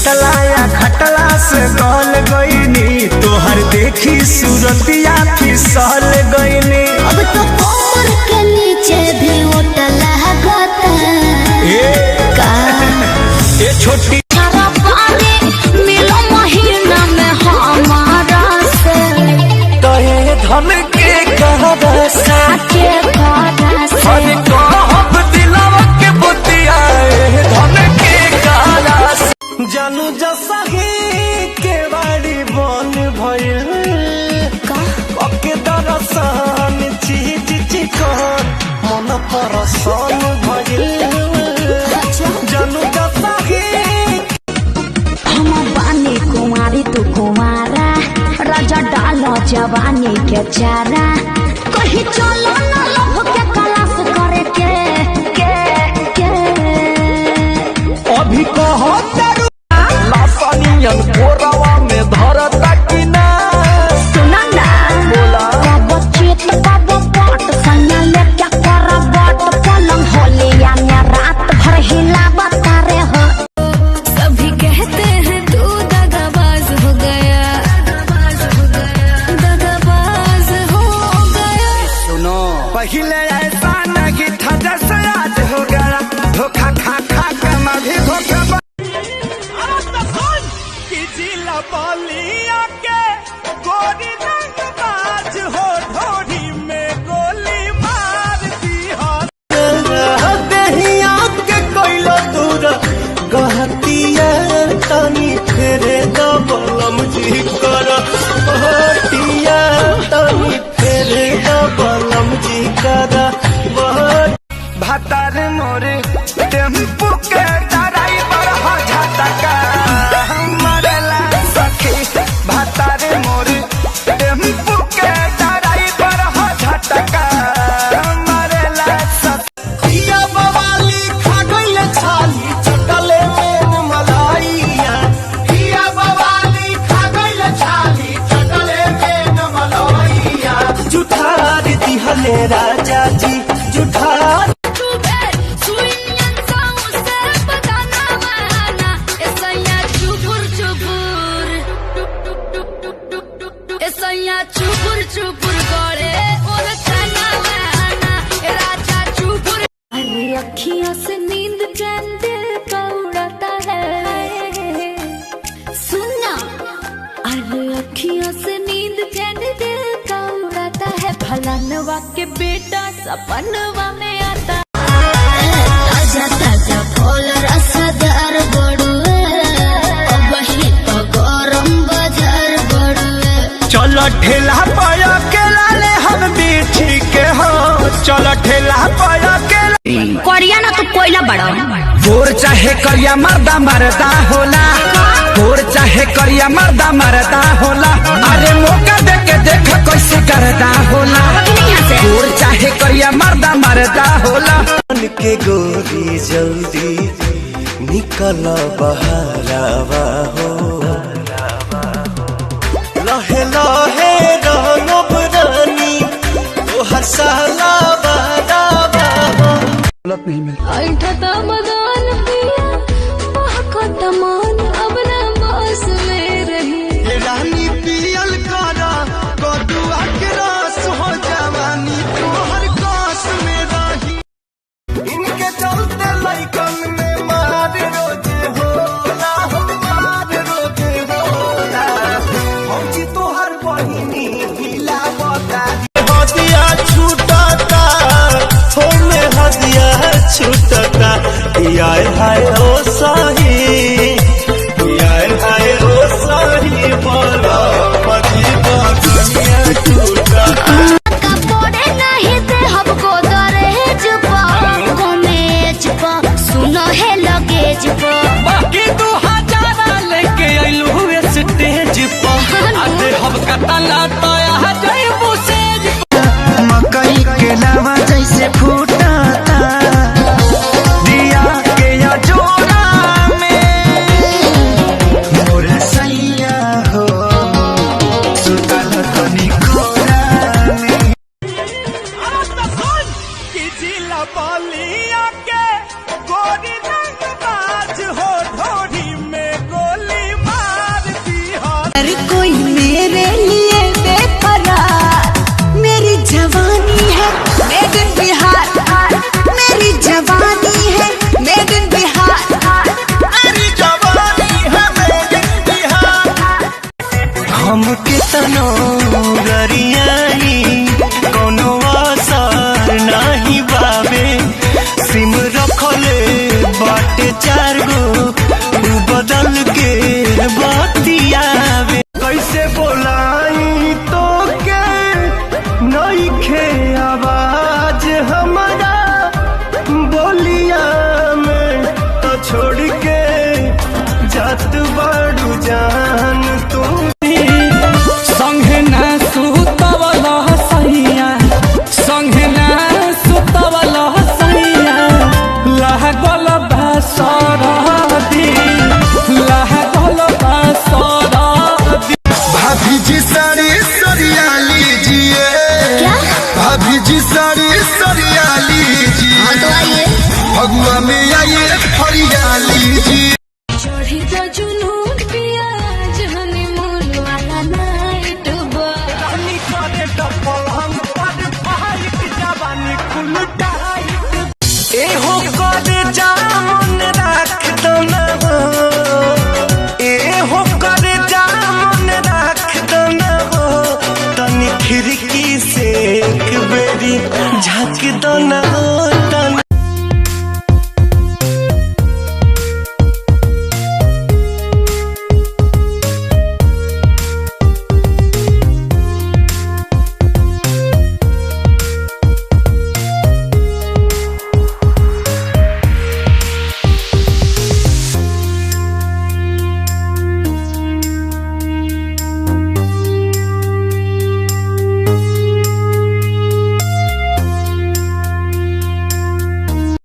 पिटला या खटला से गल गईनी तोहर देखी सूरतिया फिसल गईनी। अब तो कमर के नीचे भी उठला गता ये छोटी मिलो महीना में हमारा से कहे धन के कहरा से अरे कहब दिलवा के बुतिया धन के कहरा से जानू जसही के बाड़ी बन भइल के दरसान चीज चिकन मन परसान भइल जानू जसही हम बानी कुमारी तू कुमारा राजा डालो जवानी के चारा कहीं चलो न लोभ के कलाश करे के अभी कहो तेरू लासानियन कोरवा में धरता कि ना सुना ना बोला कब चित कब पट सैया लेके कर बट पलंग होलिया में रात भर हिला बता रे हो सभी कहते हैं तू दगाबाज हो गया दगाबाज हो गया। सुनो पहले ऐसा नहीं था जैसे आज हो गया धोखा खा खा के मैं भी धोखा जिला बलिया के गोरी रंगबाज हो ढोरी में गोली मार दी हो दहिया के कोइलो दूर कहतिया तनी फेरे दबलम जी कर हटिया तनी फेरे दबलम जी कर भातार मोरे टेम्पू के ड्राइवर हो झटका मरला सखी भातार मोरे टेम्पू के ड्राइवर हो झटका मरला सखी या बवाली खा गइल छाली चटले में मलाइया या बवाली खा गइल छाली चटले में मलाइया जुठार दिहले राजा जी जुठार चुपुर चुपुर करे और खाना बहाना राजा चुपुर अरे अखियों से नींद चैन दिल का उड़ाता है सुनना अरे अखियों से नींद चैन दिल का उड़ाता है फलानवा के बेटा सपनवा में आता ताजा ताजा फल रसदार बड़ुए वही तो गरम बाजार बड़ुए चलो ठेला पाया के लाले हम बीठी के हो चलो ठेला पाया के कोरिया ना तो कोयला बड़ा गोर चाहे करिया मर्दा मरदा होला गोर चाहे करिया मर्दा मरदा होला अरे मौका दे के देख कैसे करदा होला गोर चाहे करिया मर्दा मरदा होला के गोरी जल्दी निकल बहरावा हो लहे लहे रंगब रानी तोहर साला बादावा गलत नहीं मिलता ऐठता मदान पिया महकता मान अब ना बस में रही रानी पियल करा कदुआ के रस हो जवानी तोहर कास में रही इनके चलते लइकन में मार रोजे होला मार रोजे होला फौजी तोहर बहिनी हिला बता हदिया छूटता होने हदिया छूटता आए हाय ओ साही आए हाय ओ साही बोला मधी दुनिया टूटा कपड़े नहीं दे हमको दरहेज पर कमेज पर सुनो है लगेज पर बाकी 2000 लेके आइलू हुए स्टेज पर आधे हम कतला तो आ जाए मुसेज मकई के लावा जैसे फूटता दिया के या जोड़ा में मोरा सैया हो सुतल तनी खोरा में कि जिला बलिया के गोरी रंगबाज हो ढोरी में गोल कोई मेरे लिए बेकरार। मेरी जवानी है मेड इन बिहार, मेरी जवानी है मेड इन बिहार, मेरी जवानी है मेड इन बिहार। हम कितनो गरियाई कोनो असर नहीं बाबे, सिम रखले बाटे 4 गो तू बदल के बतियावे। कैसे बोलाई तो के नइखे आवाज हमारा बोलिया में, तो छोड़ के जात बा